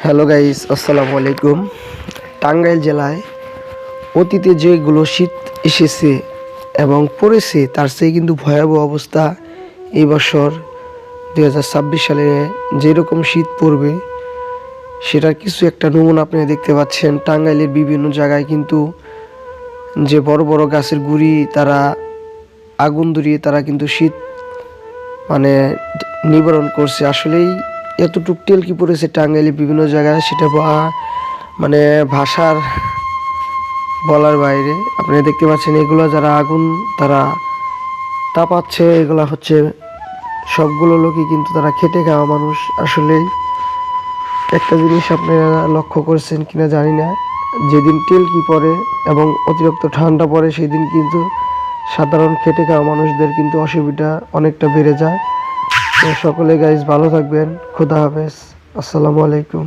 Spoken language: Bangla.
হ্যালো গাইস, আসসালামু আলাইকুম। টাঙ্গাইল জেলায় অতীতে যেগুলো শীত এসেছে এবং পড়েছে তার চেয়ে কিন্তু ভয়াবহ অবস্থা এই বছর 2026 সালে যেরকম শীত পড়বে সেটার কিছু একটা নমুনা আপনারা দেখতে পাচ্ছেন। টাঙ্গাইলের বিভিন্ন জায়গায় কিন্তু যে বড় বড় গাছের গুড়ি তারা আগুন ধরিয়ে তারা কিন্তু শীত মানে নিবারণ করছে। আসলেই এতটুক টেলকি পড়েছে টাঙ্গাইলের বিভিন্ন জায়গায়, সেটা মানে ভাষার বলার বাইরে। আপনি দেখতে পাচ্ছেন এগুলো যারা আগুন তারা তাপাচ্ছে, এগুলা হচ্ছে সবগুলো লোকই কিন্তু তারা খেটে খাওয়া মানুষ। আসলেই একটা জিনিস আপনারা লক্ষ্য করছেন কিনা জানি না, যেদিন টেলকি পড়ে এবং অতিরিক্ত ঠান্ডা পড়ে সেই দিন কিন্তু সাধারণ খেটে খাওয়া মানুষদের কিন্তু অসুবিধা অনেকটা বেড়ে যায়। তো সকলে গাইজ ভালো থাকবেন, খুদা হাফেজ, আসসালামু আলাইকুম।